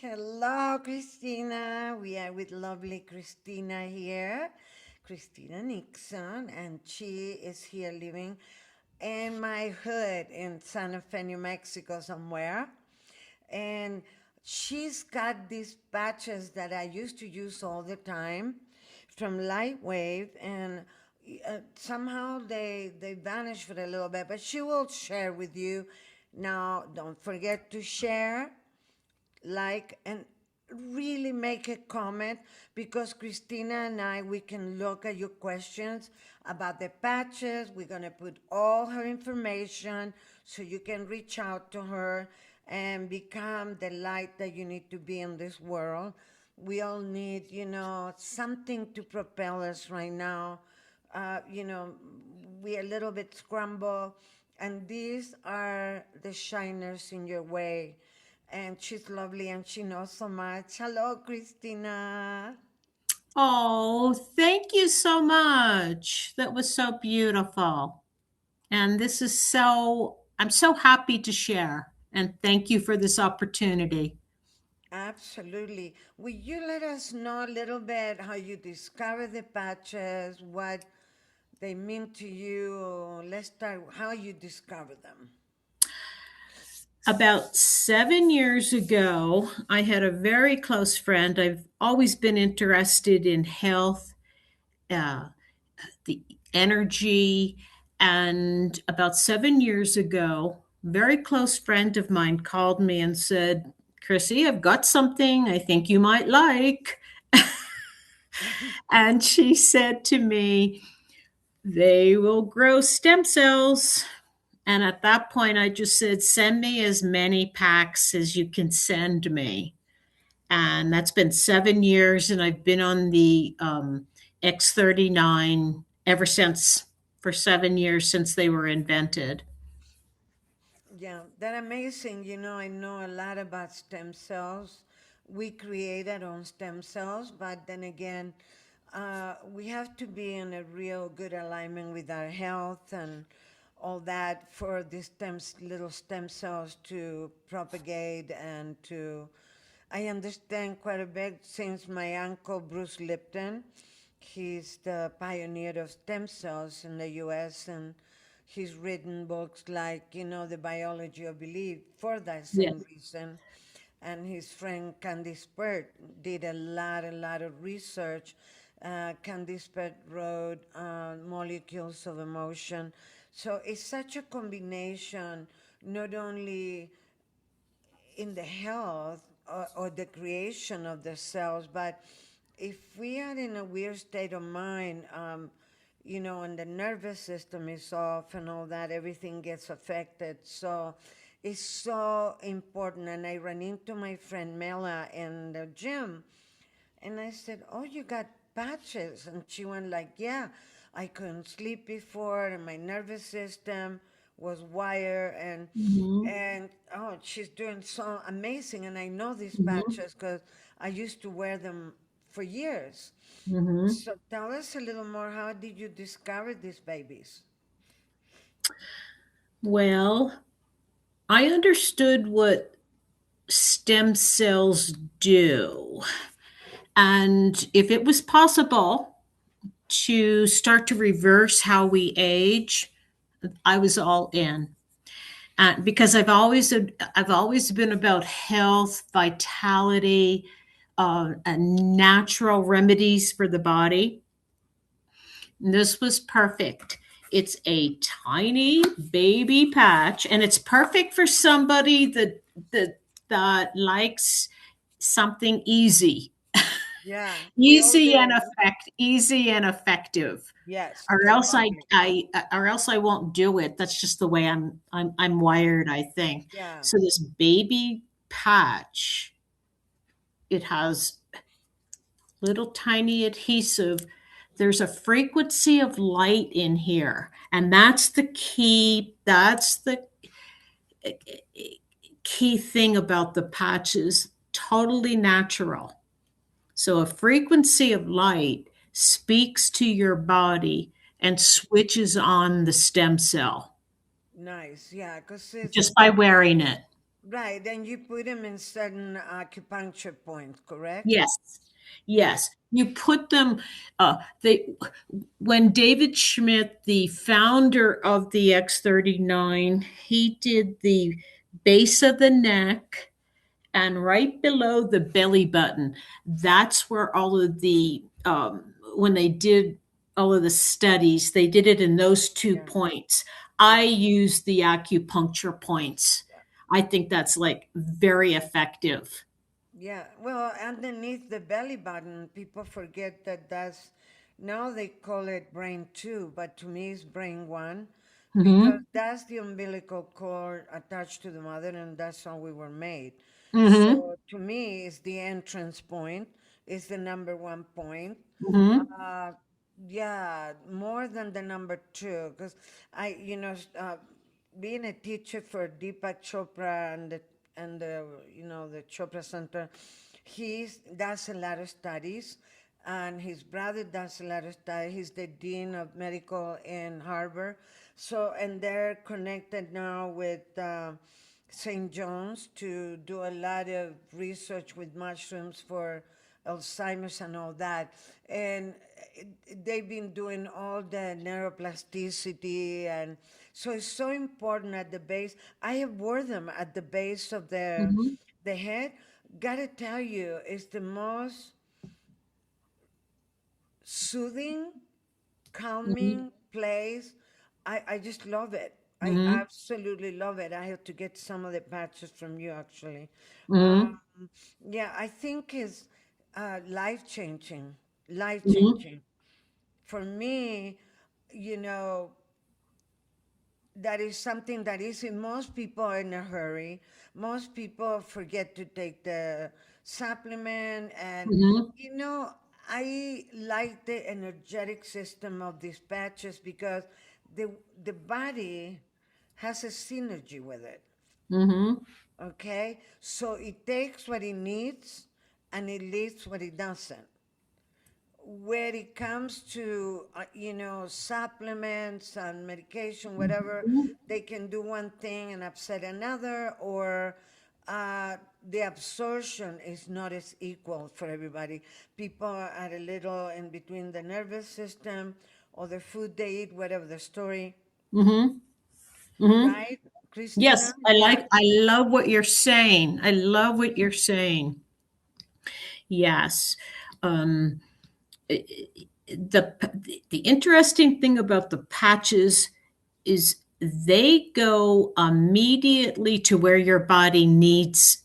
Hello, Christina. We are with lovely Christina here, Christina Nixon, and she is here living in my hood in Santa Fe, New Mexico, somewhere. And she's got these patches that I used to use all the time from LifeWave, and somehow they vanished for a little bit, but she will share with you. Now, don't forget to share, like, and really make a comment, because Christina and I, we can look at your questions about the patches. We're going to put all her information so you can reach out to her and become the light that you need to be in this world. We all need, something to propel us right now. uh, you know, we're a little bit scrambled, and these are the shiners in your way. And she's lovely and she knows so much. Hello, Christina. Oh, thank you so much. That was so beautiful. And I'm so happy to share. And thank you for this opportunity. Absolutely. Will you let us know a little bit how you discover the patches, what they mean to you? Let's start how you discover them. About 7 years ago, I had a very close friend. I've always been interested in health, uh, the energy. And about 7 years ago, a very close friend of mine called me and said, Chrissy, I've got something I think you might like. And she said to me, they will grow stem cells. And at that point, I just said, send me as many packs as you can send me. And that's been 7 years. And I've been on the X39 ever since, for 7 years since they were invented. Yeah, that amazing. I know a lot about stem cells. We create our own stem cells, but then again, we have to be in a real good alignment with our health and all that for these little stem cells to propagate and to. I understand quite a bit since my uncle Bruce Lipton. He's the pioneer of stem cells in the U.S., and he's written books like, The Biology of Belief for that Yeah. same reason. And his friend Candice Pert did a lot of research. Candice Pert wrote Molecules of Emotion. So it's such a combination, not only in the health or the creation of the cells, but if we are in a weird state of mind, and the nervous system is off and all that, everything gets affected. So it's so important. And I ran into my friend Mela in the gym, and I said, "Oh, you got patches?" And she went like, "Yeah, I couldn't sleep before, and my nervous system was wired, and Mhm. and oh, she's doing so amazing." And I know these Mhm. patches because I used to wear them for years. Mhm. So tell us a little more. How did you discover these babies? Well, I understood what stem cells do. And if it was possible to start to reverse how we age, I was all in. Because I've always been about health, vitality, and natural remedies for the body. And this was perfect. It's a tiny baby patch, and it's perfect for somebody that that likes something easy. Yeah, we all Easy and do. effective, Yes, or else totally. I won't do it. That's just the way I'm wired, I think. Yeah, So this baby patch, it has little tiny adhesive. There's a frequency of light in here, and that's the key. That's the key thing about the patches. Totally natural. So a frequency of light speaks to your body and switches on the stem cell nice. Yeah, because it's just by wearing it. Right, and you put them in certain acupuncture points, correct? Yes. Yes. You put them, they, when David Schmidt, the founder of the X39, he did the base of the neck and right below the belly button. That's where all of the, when they did all of the studies, they did it in those two Yeah, points. I yeah. use the acupuncture points. I think that's like very effective. Yeah, well, underneath the belly button, people forget that that's now they call it brain two, but to me it's brain one because Hmm. that's the umbilical cord attached to the mother, and that's how we were made. Hmm. So to me, it's the entrance point, it's the number one point. Hmm. Uh, yeah, more than the number two, because being a teacher for Deepak Chopra and the Chopra Center, he does a lot of studies, and his brother does a lot of studies. He's the dean of medical in Harvard, so and they're connected now with St. John's to do a lot of research with mushrooms for Alzheimer's and all that. And they've been doing all the neuroplasticity. And so it's so important at the base. I have worn them at the base of Hmm. the head. Gotta tell you, it's the most soothing, Hmm. calming place. I just love it. I Hmm. absolutely love it. I have to get some of the patches from you, actually. Hmm. Um, yeah, I think it's life changing. Life Hmm. changing. For me, you know, that is something that is in most people are in a hurry. Most people forget to take the supplement, and Hmm. I like the energetic system of these patches because the the body has a synergy with it. Hmm. Okay, so it takes what it needs and it leaves what it doesn't. When it comes to supplements and medication, whatever, they can do one thing and upset another, or the absorption is not as equal for everybody. People are a little in between the nervous system or the food they eat, whatever the story, Hmm. Hmm. right, Christina? Yes, I Yeah, like, I love what you're saying. I love what you're saying. Yes. Um, the the interesting thing about the patches is they go immediately to where your body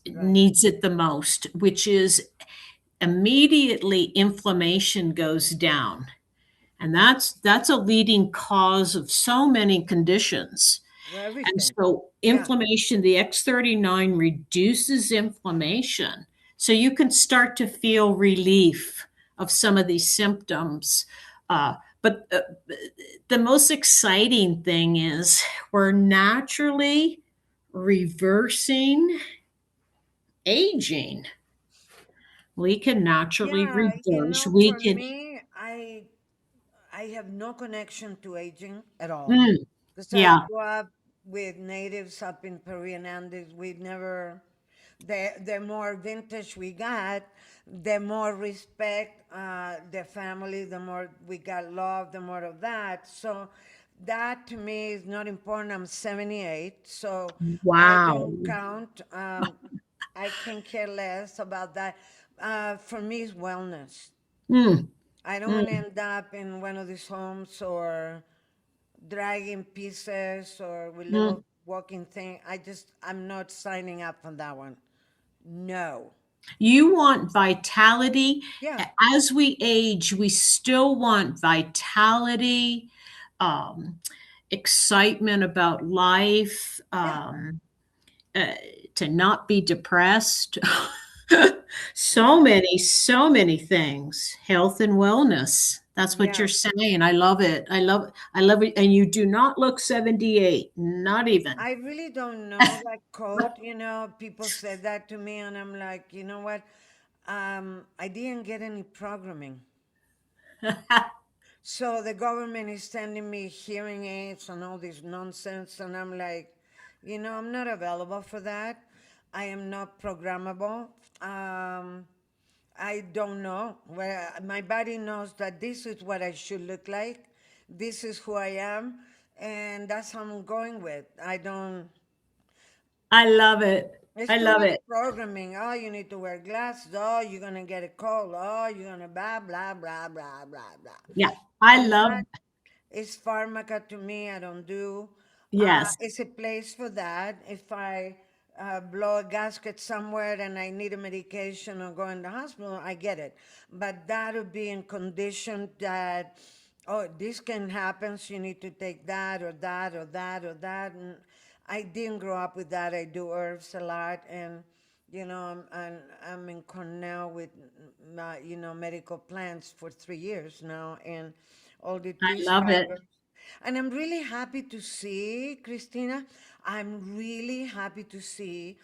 right. needs it the most, which is immediately inflammation goes down. And that's a leading cause of so many conditions. Well, And everything. so Yeah. inflammation, the X39 reduces inflammation. So you can start to feel relief of some of these symptoms. But the most exciting thing is we're naturally reversing aging. We can naturally Yeah, reverse. We for can. me, I have no connection to aging at all Mm, because I yeah. grew up with natives up in Peru and Andes. We never, the more vintage we got, the more respect the family, the more we got love, the more of that. So that to me is not important. I'm 78, so I Wow. don't count. I can care less about that. For me, it's wellness. Mm, I don't want to mm, end up in one of these homes or dragging pieces or with mm. little walking thing. I'm not signing up for that one. No. You want vitality. Yeah. As we age, we still want vitality, um, excitement about life, Yeah. uh, to not be depressed. Yeah. So many things. Health and wellness. That's what Yeah. you're saying. I love it. I love it. And you do not look 78, not even. I really don't know that code. People said that to me, and I'm like, you know what? I didn't get any programming. So the government is sending me hearing aids and all this nonsense, and I'm like, I'm not available for that. I am not programmable. Um, I don't know. Well, my body knows that this is what I should look like. This is who I am. And that's how I'm going with. I don't, I love it. it's I too love much it. programming. Oh, you need to wear glasses. Oh, you're going to get a cold. Oh, you're going to blah, blah, blah, blah, blah, blah. Yeah. I And love, that is pharmaca to me. I don't do. yes. It's a place for that. If I blow a gasket somewhere and I need a medication or go in the hospital, I get it. But that would be in condition that, oh, this can happen, so you need to take that or that or that or that. And I didn't grow up with that. I do herbs a lot, and I'm in Cornell with medical plants for 3 years now, and all the I tea love it. fibers. And I'm really happy to see, Christina, I'm really happy to see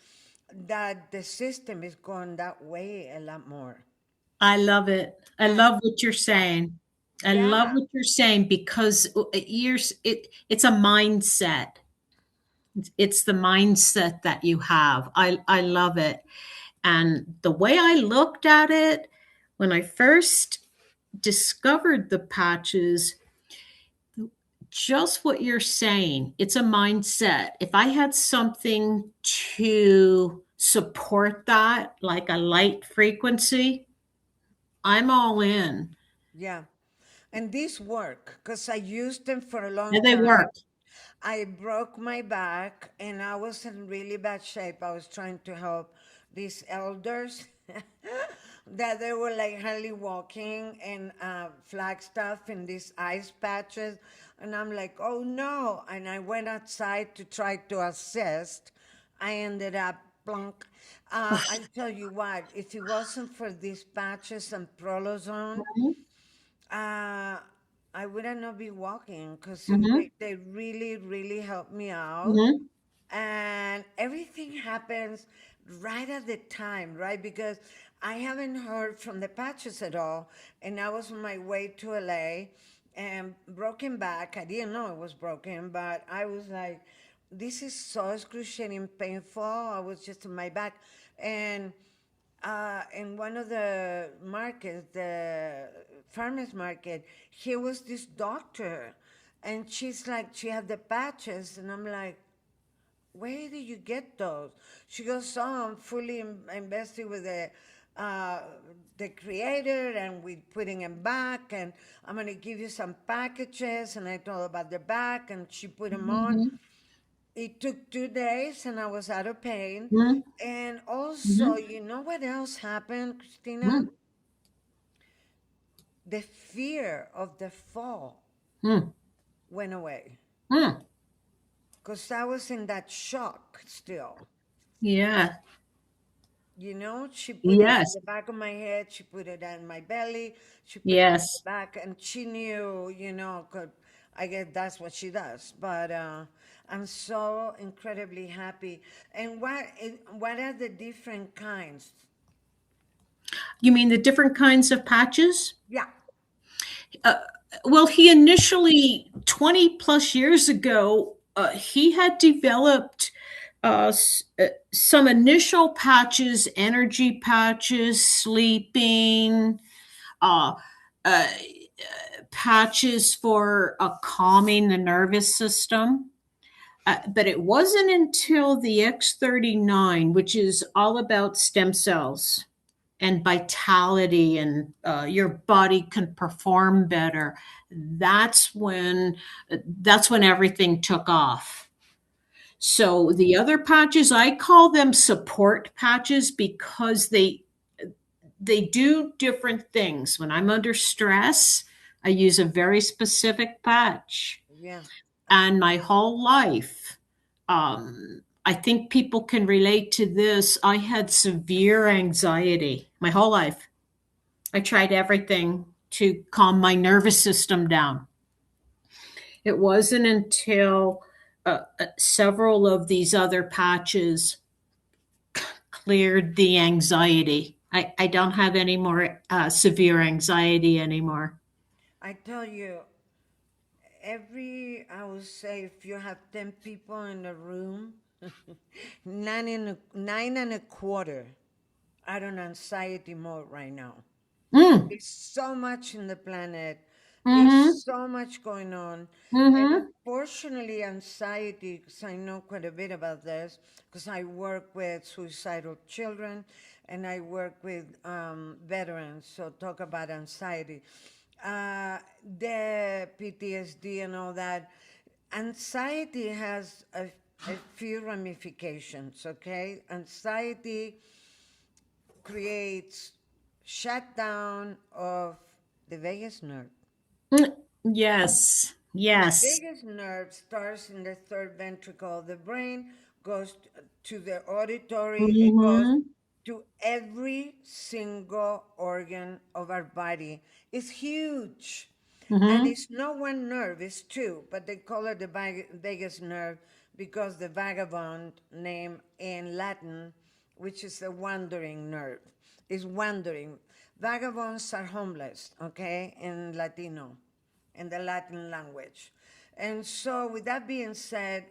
that the system is going that way a lot more. I love it. I And love what you're saying. I love yeah, what you're saying because it's a mindset. It's the mindset that you have. I love it. And the way I looked at it when I first discovered the patches, just what you're saying, it's a mindset. If I had something to support that, like a light frequency, I'm all in. yeah. And these work because I used them for a long Yeah, they time. work. I broke my back and I was in really bad shape. I was trying to help these elders that they were like hardly walking and Flagstaff in these ice patches. And I'm like, oh no. And I went outside to try to assist. I ended up plunk. I tell you what, if it wasn't for these patches and prolozone, uh, I wouldn't not be walking because Hmm. they really, really helped me out. Hmm. And everything happens right at the time, right? Because I haven't heard from the patches at all. And I was on my way to LA and broken back. I didn't know it was broken, but I was like, this is so excruciating painful. I was just on my back. And in one of the markets, the farmers market, here was this doctor, and she's like, she had the patches, and I'm like, where did you get those? She goes, oh, I'm fully invested with uh, the creator, and we're putting them back, and I'm gonna give you some packages, and I told her about the back, and she put them on. Hmm. It took 2 days and I was out of pain. Hmm. And also, Hmm. you know what else happened, Christina? Hmm. The fear of the fall Hmm. went away Hmm. because I was in that shock still. Yeah. She put it on Yes. the back of my head, she put it on my belly, she put it on the Yes. back, and she knew, 'cause I guess that's what she does. But I'm so incredibly happy. And what are the different kinds? You mean the different kinds of patches? Yeah, Uh, well, he initially, 20 plus years ago, he had developed some initial patches, energy patches, sleeping, uh, uh, patches for calming the nervous system. But it wasn't until the X39, which is all about stem cells and vitality, and your body can perform better. That's when that's when everything took off. So the other patches, I call them support patches because they do different things. When I'm under stress, I use a very specific patch. yeah. And my whole life, I think people can relate to this. I had severe anxiety my whole life. I tried everything to calm my nervous system down. It wasn't until several of these other patches cleared the anxiety. I don't have any more severe anxiety anymore. I tell you, I would say if you have 10 people in the room, Nine and a quarter are on anxiety mode right now. Mm. There's so much in the planet. There's Mm-hmm. so much going on. And Mm-hmm. unfortunately, anxiety, because I know quite a bit about this, because I work with suicidal children and I work with veterans, so talk about anxiety. The PTSD and all that. Anxiety has a few ramifications, okay? Anxiety creates shutdown of the vagus nerve. Mm. Yes. The Yes. vagus nerve starts in the third ventricle of the brain, goes to the auditory, it goes Mm-hmm. to every single organ of our body. It's huge. And Mm-hmm. it's not one nerve, it's two, but they call it the vagus nerve because the vagabond name in Latin, which is a wandering nerve, is wandering. Vagabonds are homeless, okay, in Latino, in the Latin language. And so, with that being said,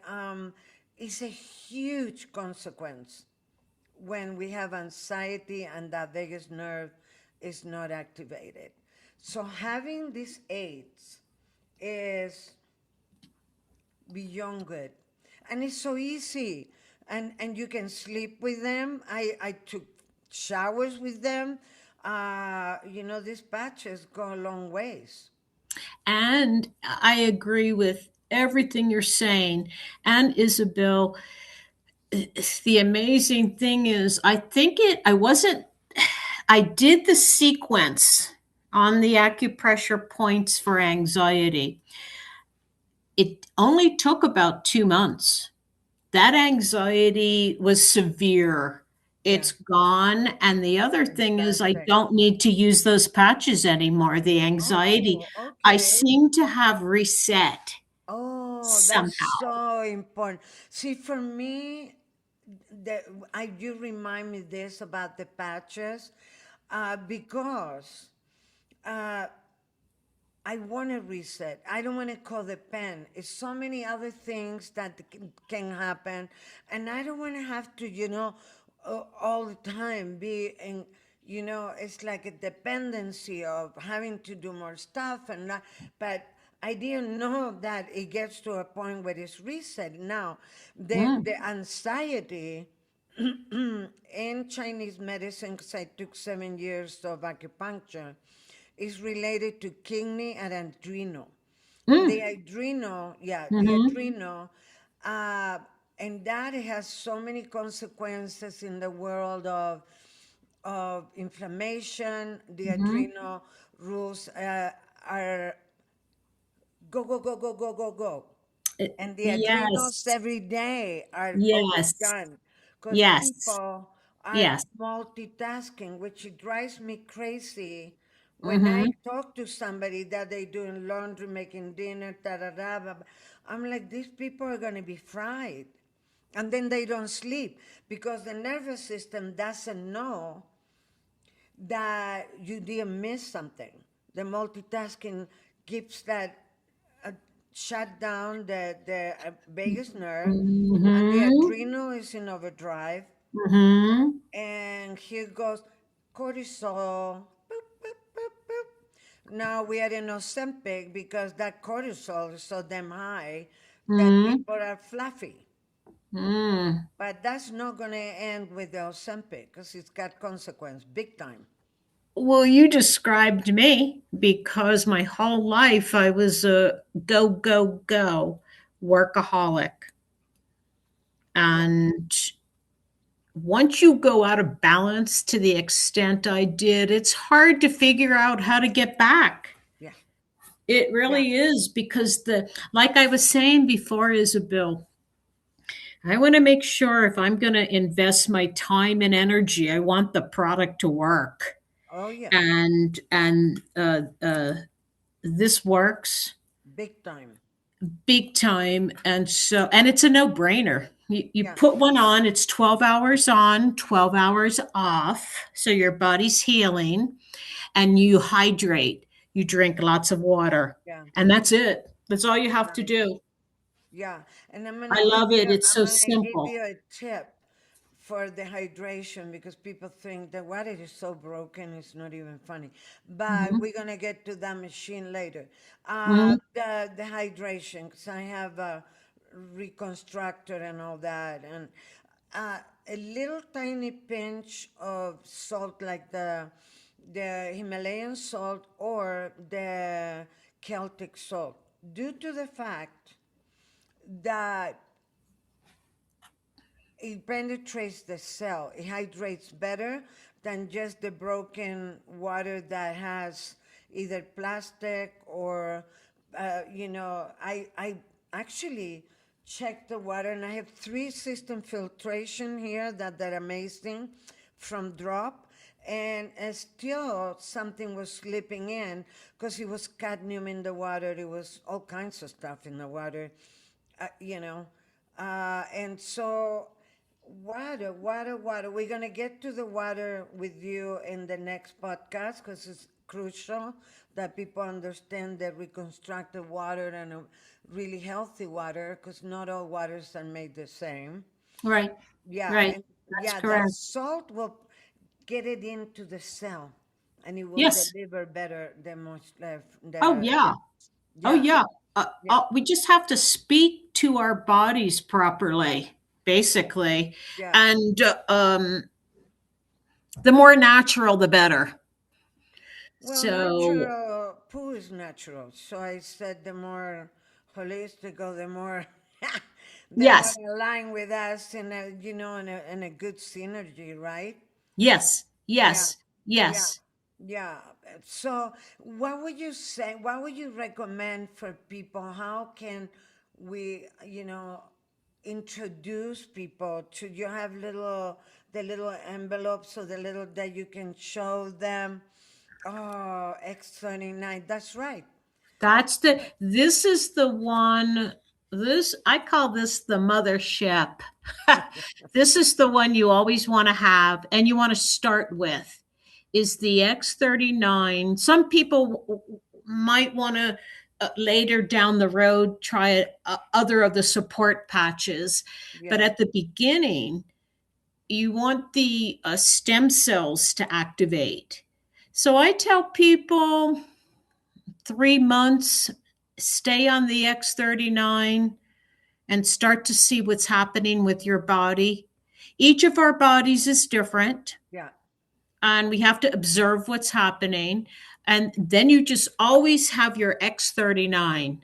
it's a huge consequence when we have anxiety and that vagus nerve is not activated. So having these aids is beyond good. And it's so easy. And you can sleep with them. I took showers with them. These patches go a long ways. And I agree with everything you're saying. And Isabel, the amazing thing is, I did the sequence on the acupressure points for anxiety. It only took about 2 months. That anxiety was severe. Yeah. It's gone. And the other thing is, I Fantastic. don't need to use those patches anymore. The anxiety, Oh, I okay. seem to have reset Oh, that's somehow. so important. See, for me, the, I do remind me this about the patches, because uh, I want to reset. I don't want to call the pen. It's so many other things that can happen, and I don't want to have to, all the time be in. It's like a dependency of having to do more stuff, and that, but I didn't know that it gets to a point where it's reset. Now, Mm. the anxiety in Chinese medicine, because I took 7 years of acupuncture, is related to kidney and adrenal. The Mm. adrenal, yeah, the Mhm. adrenal, uh, and that has so many consequences in the world of inflammation. The Mhm. adrenal rules are go, go, go, go, go, go, go. And the adrenals Yes. every day are Yes. overdone because Yes. people are Yes. multitasking, which it drives me crazy when I Mhm. talk to somebody that they doing laundry, making dinner, da da da. I'm like, these people are going to be fried. And then they don't sleep because the nervous system doesn't know that you didn't miss something. The multitasking keeps that uh, shut down the vagus nerve, and the Mhm. adrenal is in overdrive. Mhm. And here goes cortisol. Boop, boop, boop, boop. Now we are in Ozempic because that cortisol is so damn high that Mhm. people are fluffy. Mm. But that's not going to end with the Ozempic because it's got consequence, big time. Well, you described me because my whole life I was a go, go, go workaholic. Yeah, And once you go out of balance to the extent I did, it's hard to figure out how to get back. yeah, It yeah. really is because like I was saying before, Isabel, I want to make sure if I'm going to invest my time and energy, I want the product to work. Oh, yeah, And this works big time. big time, and it's a no-brainer. You Yeah, put one on, it's 12 hours on, 12 hours off, so your body's healing, and you hydrate. You drink lots of water, yeah, and that's it. That's all you have to nice. do. Yeah, and I love it. It's I'm so gonna give simple. you a tip for the hydration because people think the water is so broken, it's not even funny. But Hmm. we're gonna get to that machine later. Hmm. The hydration, because I have a reconstructor and all that, and a little tiny pinch of salt, like the Himalayan salt or the Celtic salt, due to the fact that it penetrates the cell. It hydrates better than just the broken water that has either plastic or, I actually checked the water and I have three system filtration here that are amazing from drop. And still something was slipping in because it was cadmium in the water. It was all kinds of stuff in the water, uh, you know. And so, water. We're going to get to the water with you in the next podcast because it's crucial that people understand that reconstructed water and a really healthy water, because not all waters are made the same. Right. Yeah, Right. and That's yeah, that correct. salt will get it into the cell and it will Yes. deliver better the most Oh, yeah. Oh, yeah, yeah. yeah, We just have to speak to our bodies properly, basically. yeah. And the more natural, the better. Well, So, natural poo is natural. So I said the more holistic or the more the more yes, aligned with us in a in a good synergy, right? yes, Yeah, yes, yeah, yes. yeah. So what would you say? What would you recommend for people? How can we, introduce people to you have the little envelopes or the little that you can show them. Oh, X39. That's right. This is the one, I call this the mothership. This is the one you always want to have and you want to start with is the X39. Some people might want to later down the road try other of the support patches, but Yeah. at the beginning, you want the stem cells to activate. So I tell people 3 months, stay on the X39 and start to see what's happening with your body. Each of our bodies is different, Yeah. and we have to observe what's happening. And then you just always have your X39.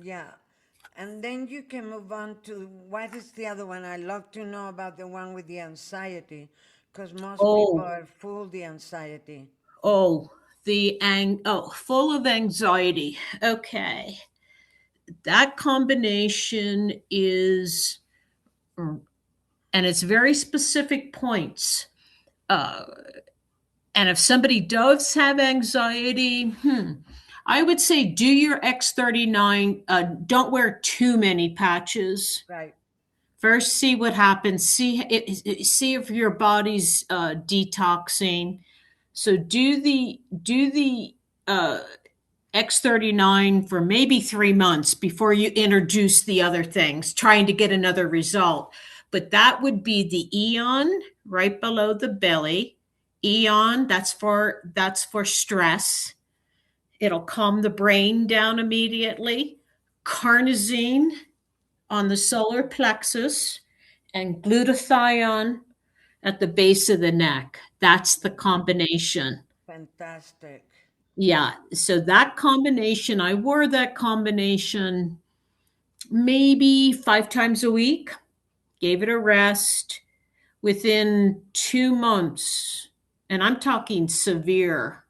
Yeah. And then you can move on to what is the other one? I love to know about the one with the anxiety because most people Oh, are full the anxiety. oh, full of anxiety. Okay. That combination is, and it's very specific points. Uh, And if somebody does have anxiety, I would say do your X39. Don't wear too many patches. Right. First, see what happens. See if your body's detoxing. So do the uh, X39 for maybe 3 months before you introduce the other things, trying to get another result. But that would be the Eon right below the belly. Eon, that's for stress. It'll calm the brain down immediately. Carnosine on the solar plexus and glutathione at the base of the neck. That's the combination. Fantastic. Yeah, so that combination, I wore that combination maybe 5 times a week, gave it a rest within 2 months. And I'm talking severe,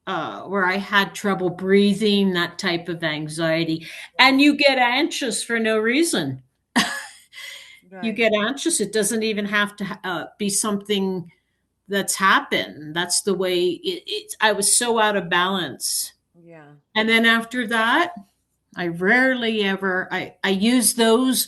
where I had trouble breathing, that type of anxiety. And you get anxious for no reason. You Right. get anxious. It doesn't even have to be something that's happened. That's the way I was so out of balance. Yeah. And then after that, I rarely ever I use those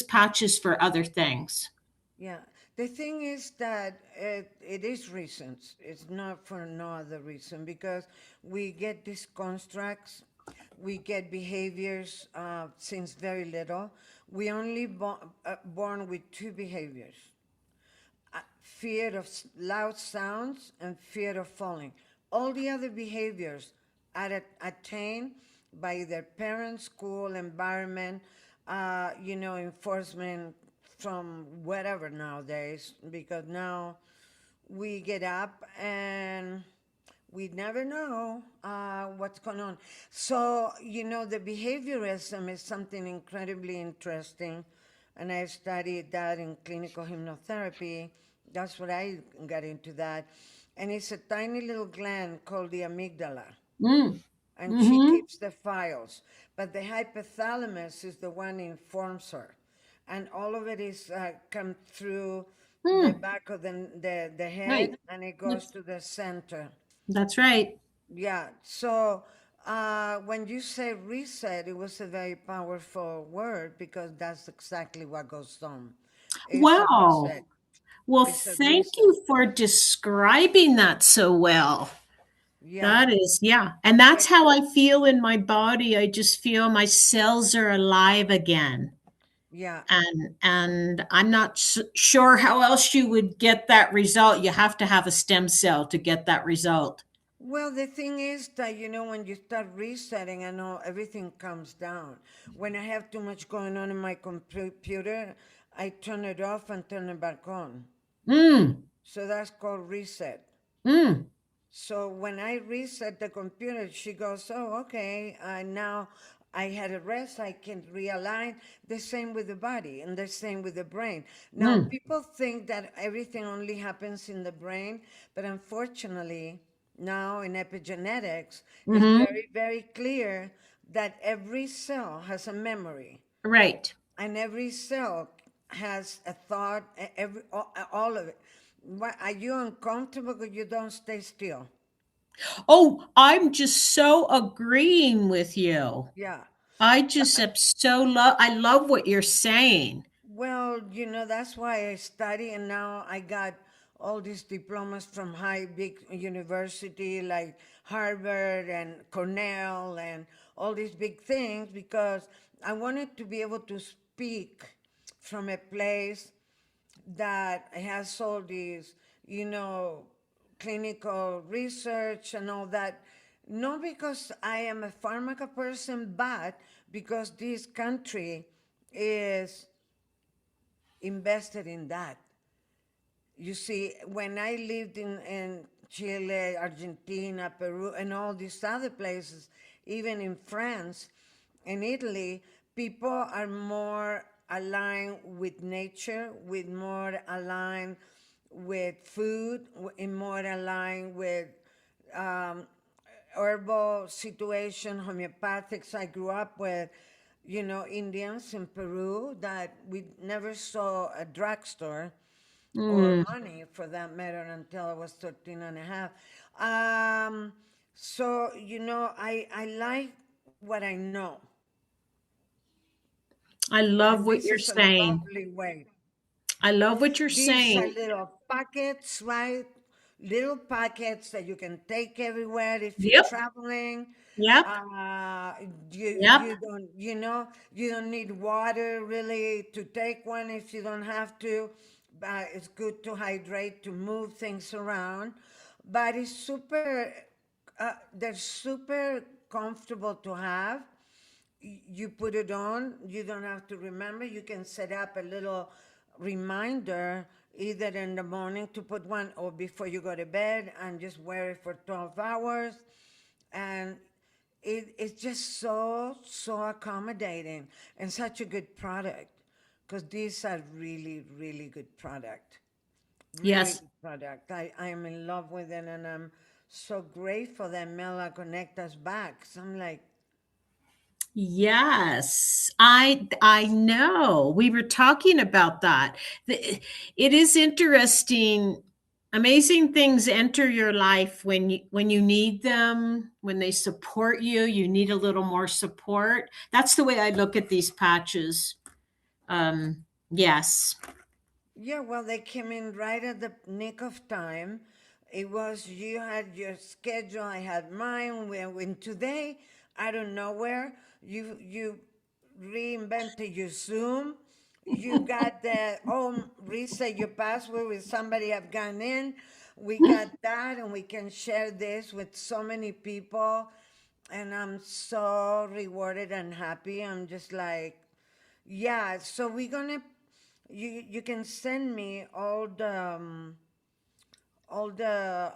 patches for other things. Yeah. The thing is that it is reasons. It's not for no other reason because we get these constructs. We get behaviors since very little. We only born with two behaviors: fear of loud sounds and fear of falling. All the other behaviors are attained by their parents, school, environment, enforcement from whatever nowadays, because now we get up and we never know what's going on. So, the behaviorism is something incredibly interesting. And I studied that in clinical hypnotherapy. That's what I got into that. And it's a tiny little gland called the amygdala. Mm. And she Mm-hmm. keeps the files. But the hypothalamus is the one informs her. And all of it is come through the Mm. back of the Right. head, and it goes That's, to the center. that's right. Yeah. So when you say reset, it was a very powerful word because that's exactly what goes on. It's a Wow. reset. Well, It's a thank reset. you for describing that so well. Yeah. That is, yeah. And that's Eh, how I feel in my body. I just feel my cells are alive again. yeah. And I'm not sure how else you would get that result. You have to have a stem cell to get that result. Well, the thing is that, when you start resetting, I know everything comes down. When I have too much going on in my computer, I turn it off and turn it back on. Mm. So that's called reset. Mm. So when I reset the computer, she goes, "Oh, okay. Now I had a rest. I can realign." The same with the body, and the same with the brain. Now, Mm. people think that everything only happens in the brain, but unfortunately, now in epigenetics, it's Mm-hmm. very, very clear that every cell has a memory, Right. and every cell has a thought. All of it. Why, are you uncomfortable because you don't stay still? Oh, I'm just so agreeing with you. Yeah. I just am so I love what you're saying. Well, that's why I study, and now I got all these diplomas from high big university like Harvard and Cornell and all these big things because I wanted to be able to speak from a place that has all these, clinical research and all that. Not because I am a pharmaca person, but because this country is invested in that. You see, when I lived in Chile, Argentina, Peru, and all these other places, even in France and Italy, people are more aligned with nature, with more aligned with food, and more aligned with um, herbal situation, homeopathics. I grew up with, Indians in Peru that we never saw a drugstore or Mm. money for that matter until I was 13 and a half. So, I like what I know. I love And what this you're is a saying. lovely way. I love what you're These are saying. little packets, right? Little packets that you can take everywhere if you're Yep. traveling. Yep. Uh, Yep. you don't need water really to take one if you don't have to. But it's good to hydrate to move things around. But it's they're super comfortable to have. You put it on, you don't have to remember. You can set up a little reminder either in the morning to put one or before you go to bed and just wear it for 12 hours. And it's just so accommodating and such a good product because these are really, really good product. Really Yes. good product. I am in love with it, and I'm so grateful that Mela connect us back. So I'm like, Yes, I know. We were talking about that. It is interesting. Amazing things enter your life when you need them, when they support you, you need a little more support. That's the way I look at these patches. Yes. yeah, well, they came in right at the nick of time. It was, you had your schedule, I had mine. When today, out of nowhere. You reinvented your Zoom. You got the reset your password with somebody have gone in. We got that, and we can share this with so many people. And I'm so rewarded and happy. I'm just like, yeah. So we're gonna, you can send me all the the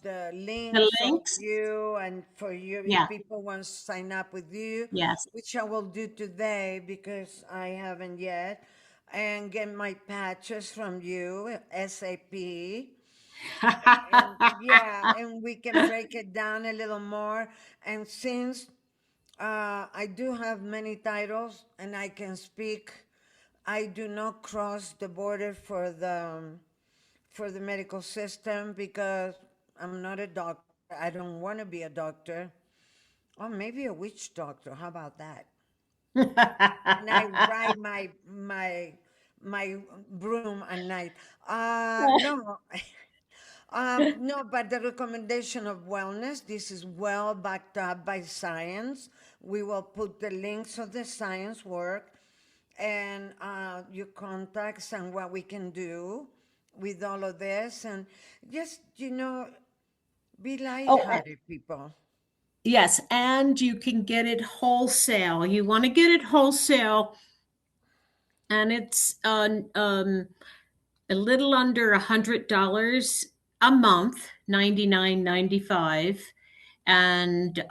The links of links? you, and for you if Yeah. people want to sign up with you, Yes. which I will do today because I haven't yet, and get my patches from you SAP. And yeah, and we can break it down a little more. And since I do have many titles and I can speak, I do not cross the border for the medical system because I'm not a doctor. I don't want to be a doctor. Or maybe a witch doctor. How about that? And I ride my broom at night. No, no, but the recommendation of wellness, this is well backed up by science. We will put the links of the science work and your contacts and what we can do with all of this. And just, be Oh, lighthearted, people. yes, and you can get it wholesale. You want to get it wholesale, and it's a little under $100 a month, 99.95, and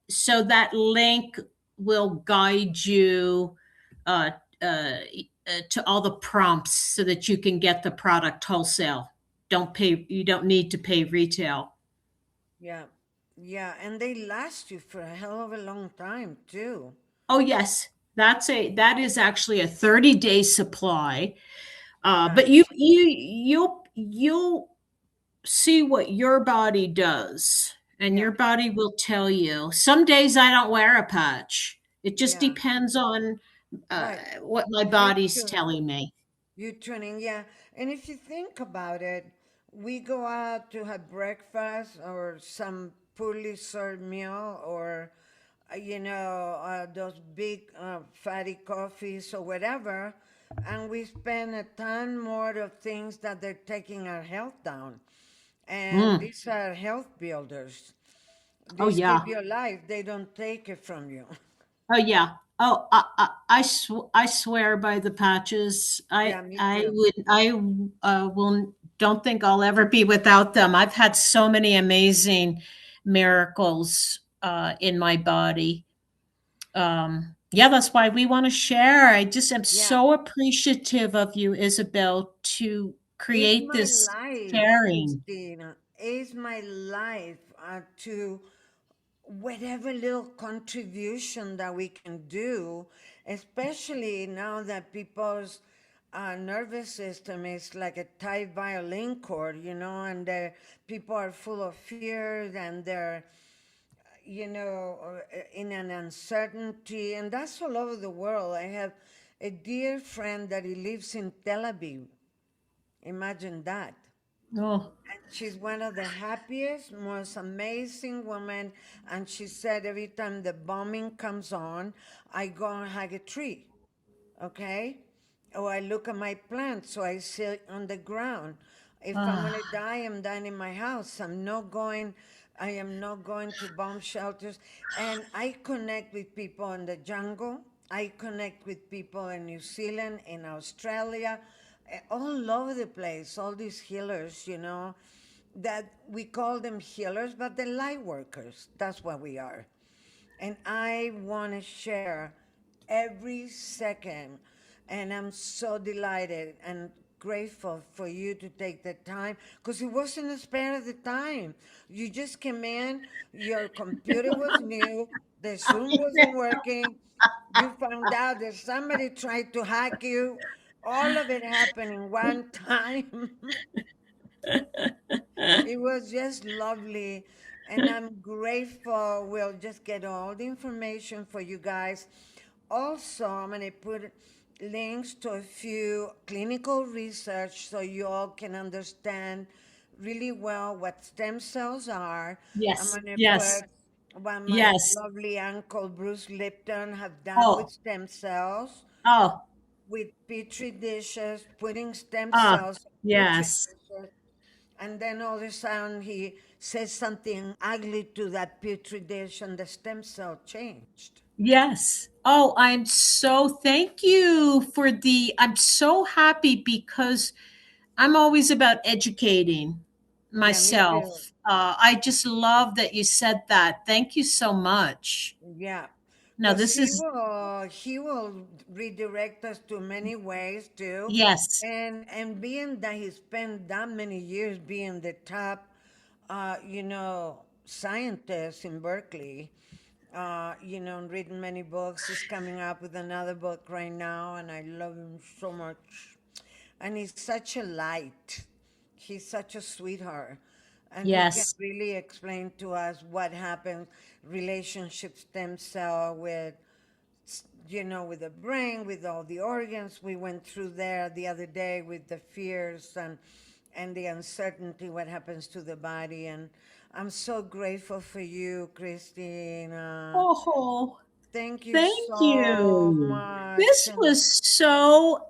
so that link will guide you uh, to all the prompts so that you can get the product wholesale. Don't pay. You don't need to pay retail. Yeah. Yeah. And they last you for a hell of a long time, too. Oh yes, that is actually a 30-day supply. But Nice. you'll see what your body does, and Yeah. your body will tell you. Some days I don't wear a patch. It just Yeah. depends on Right. what my You body's tuning. telling me. You tuning. Yeah. And if you think about it, we go out to have breakfast or some poorly served meal or, those big fatty coffees or whatever. And we spend a ton more of things that they're taking our health down. And Mm. these are health builders. Oh These yeah. give you life. They don't take it from you. Oh yeah. Oh, I swear by the patches. Yeah, me too. I will don't think I'll ever be without them. I've had so many amazing miracles in my body. Yeah, that's why we want to share. I just am Yeah. so appreciative of you, Isabel, to It's create my this life, sharing. Christina. It's my life to whatever little contribution that we can do, especially now that people's nervous system is like a tight violin chord, and people are full of fear and they're, in an uncertainty, and that's all over the world. I have a dear friend that he lives in Tel Aviv. Imagine that. Oh, And she's one of the happiest, most amazing women. And she said every time the bombing comes on, I go and hug a tree, okay? Or I look at my plants, so I sit on the ground. If I'm gonna ah, die, I'm dying in my house. I am not going to bomb shelters. And I connect with people in the jungle. I connect with people in New Zealand, in Australia, all over the place, all these healers, that we call them healers, but they're light workers. That's what we are. And I want to share every second. And I'm so delighted and grateful for you to take the time because it wasn't a spare of the time. You just came in, your computer was new, the Zoom wasn't working, you found out that somebody tried to hack you. All of it happened in one time. It was just lovely. And I'm grateful. We'll just get all the information for you guys. Also, I'm going to put links to a few clinical research so you all can understand really well what stem cells are. I'm yes, going to put yes. what my Yes. lovely uncle Bruce Lipton have done with Oh, stem cells, oh, with petri dishes, putting stem oh, cells in petri yes. dishes, and then all of a sudden he says something ugly to that petri dish, and the stem cell changed. Yes. Oh, thank you for I'm so happy because I'm always about educating Yeah, me too. myself. I just love that you said that. Thank you so much. Yeah, No, because this is, he will redirect us to many ways too, yes, and being that he spent that many years being the top, scientist in Berkeley, written many books. He's coming up with another book right now, and I love him so much. And he's such a light. He's such a sweetheart. And he can yes. really explain to us what happens, relationship stem cell with, with the brain, with all the organs. We went through there the other day with the fears and the uncertainty, what happens to the body. And I'm so grateful for you, Christina. Oh, Thank you thank so you. much. And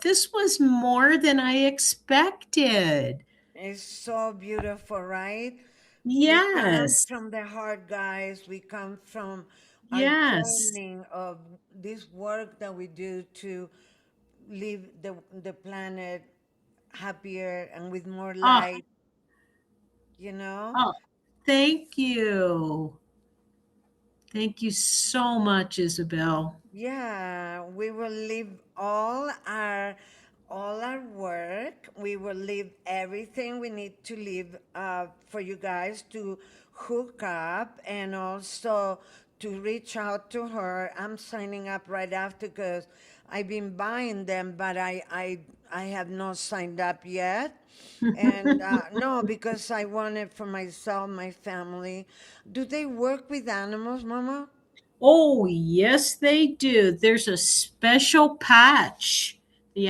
This was more than I expected. it's so beautiful, right? We come Yes, from the heart, guys. We come from our yes. journey of this work that we do to leave the planet happier and with more Oh, light, you know? oh, thank you. Thank you so much, Isabel. Yeah, we will leave all our work. We will leave everything we need to leave for you guys to hook up and also to reach out to her. I'm signing up right after because I've been buying them, but I have not signed up yet. And no, because I want it for myself, my family. Do they work with animals, Mama? Oh, yes, they do. There's a special patch. The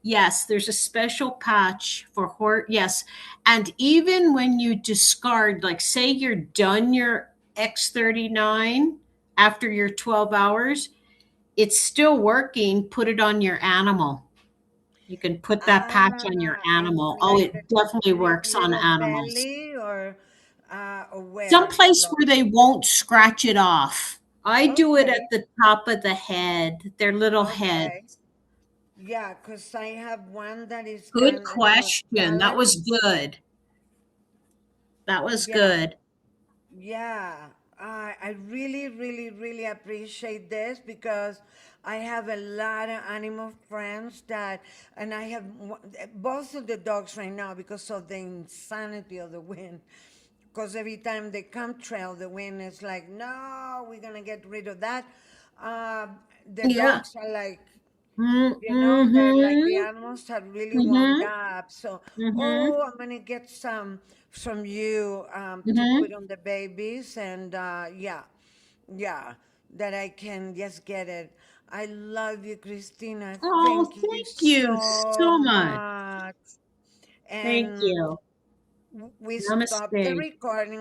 yes, there's a special patch for yes. And even when you discard, like say you're done your X39 after your 12 hours, it's still working. Put it on your animal. You can put that patch on your animal. And Oh, like it definitely works on little animals. belly or Some where? place where they won't scratch it off. I do it at Okay, the top of the head, their little head. okay. Yeah, because I have one that is Good kind of question. That was balanced. good. That was Yeah, good. yeah. I really, really, really appreciate this because I have a lot of animal friends and I have both of the dogs right now because of the insanity of the wind. Because every time they come trail, the wind is like, no, we're gonna get rid of that. Uh, the Yeah. dogs are like, they're like the Mm-hmm. animals have really warmed Mm-hmm. up. So, Mm-hmm. oh, I'm gonna get some from you to Mm-hmm. put on the babies, and yeah, yeah, that I can just get it. I love you, Christina. Oh, Thank you thank you so so much. much. Thank And you. we stop the Namaste. recording.